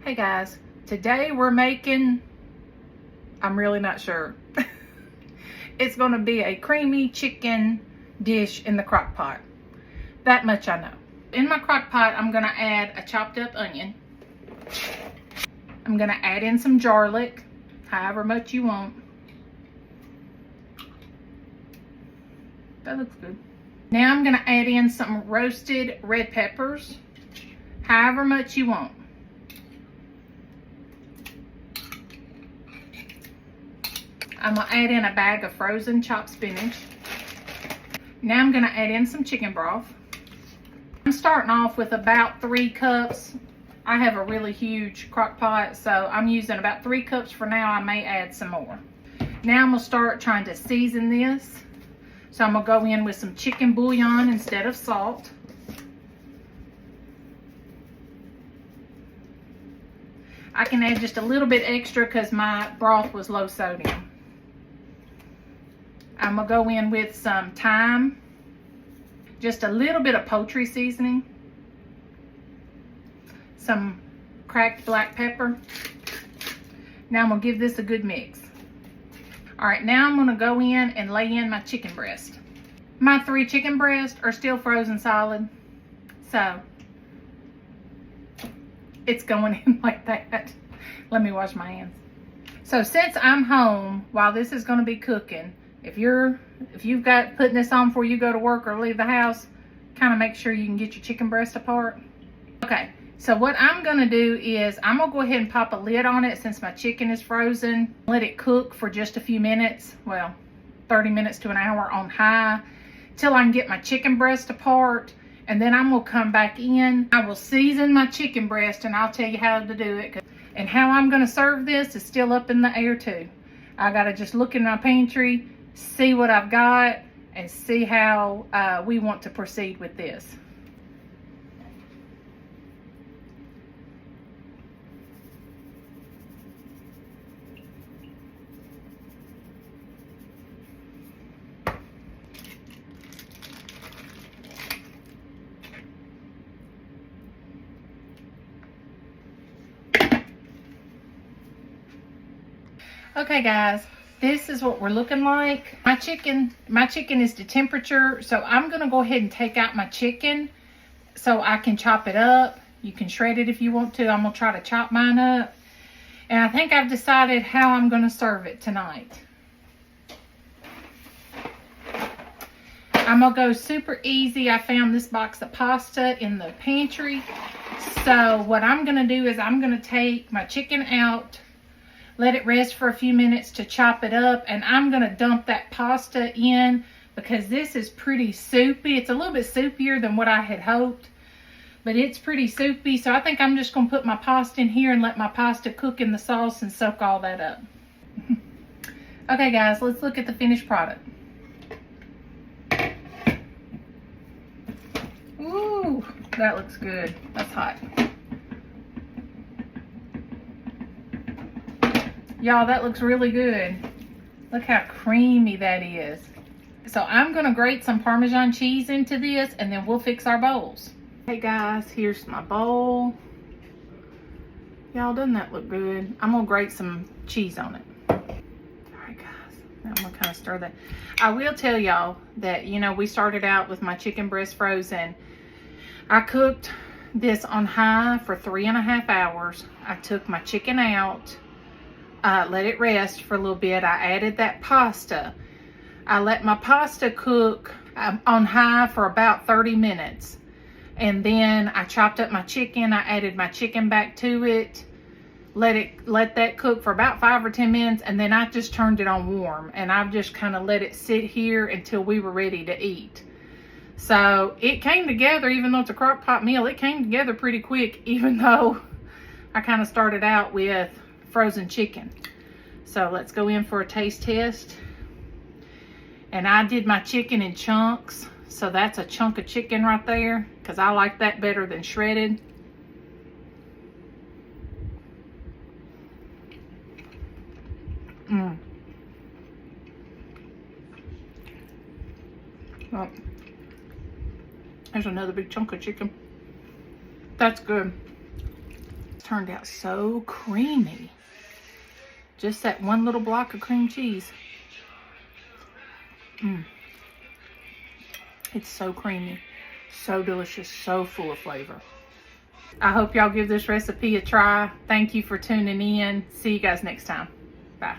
Hey guys, today we're making, I'm really not sure. It's gonna be a creamy chicken dish in the crock pot. That much I know. In my crock pot, I'm gonna add a chopped up onion. I'm gonna add in some garlic, however much you want. That looks good. Now I'm gonna add in some roasted red peppers, however much you want. I'm gonna add in a bag of frozen chopped spinach. Now I'm gonna add in some chicken broth. I'm starting off with about 3 cups. I have a really huge crock pot, so I'm using about 3 cups for now. I may add some more. Now I'm gonna start trying to season this. So I'm gonna go in with some chicken bouillon instead of salt. I can add just a little bit extra because my broth was low sodium. I'm gonna go in with some thyme, just a little bit of poultry seasoning, some cracked black pepper. Now I'm gonna give this a good mix. All right, now I'm gonna go in and lay in my chicken breast. My 3 chicken breasts are still frozen solid, so it's going in like that. Let me wash my hands. So since I'm home while this is gonna be cooking, if you've got putting this on before you go to work or leave the house, kind of make sure you can get your chicken breast apart. Okay, so what I'm gonna do is I'm gonna go ahead and pop a lid on it since my chicken is frozen. Let it cook for just a few minutes, well, 30 minutes to an hour on high, till I can get my chicken breast apart. And then I'm gonna come back in. I will season my chicken breast and I'll tell you how to do it. And how I'm gonna serve this is still up in the air too. I gotta just look in my pantry, see what I've got, and see how we want to proceed with this. Okay guys, this is what we're looking like. My chicken is to temperature, so I'm gonna go ahead and take out my chicken so I can chop it up. You can shred it if you want to. I'm gonna try to chop mine up. And I think I've decided how I'm gonna serve it tonight. I'm gonna go super easy. I found this box of pasta in the pantry. So what I'm gonna do is I'm gonna take my chicken out, let it rest for a few minutes to chop it up, and I'm gonna dump that pasta in because this is pretty soupy. It's a little bit soupier than what I had hoped, but it's pretty soupy. So I think I'm just gonna put my pasta in here and let my pasta cook in the sauce and soak all that up. Okay guys, let's look at the finished product. Ooh, that looks good. That's hot. Y'all, that looks really good. Look how creamy that is. So I'm gonna grate some Parmesan cheese into this and then we'll fix our bowls. Hey guys, here's my bowl. Y'all, doesn't that look good? I'm gonna grate some cheese on it. All right guys, now I'm gonna kind of stir that. I will tell y'all that, you know, we started out with my chicken breast frozen. I cooked this on high for 3.5 hours. I took my chicken out. Let it rest for a little bit. I added that pasta. I let my pasta cook on high for about 30 minutes. And then I chopped up my chicken. I added my chicken back to it. Let that cook for about 5 or 10 minutes. And then I just turned it on warm. And I've just kind of let it sit here until we were ready to eat. So it came together, even though it's a crock pot meal, it came together pretty quick, even though I kind of started out with frozen chicken. So let's go in for a taste test. And I did my chicken in chunks, so that's a chunk of chicken right there because I like that better than shredded. Oh, there's another big chunk of chicken. That's good. turned out so creamy. Just that one little block of cream cheese. It's so creamy, so delicious, so full of flavor. I hope y'all give this recipe a try. Thank you for tuning in. See you guys next time. Bye.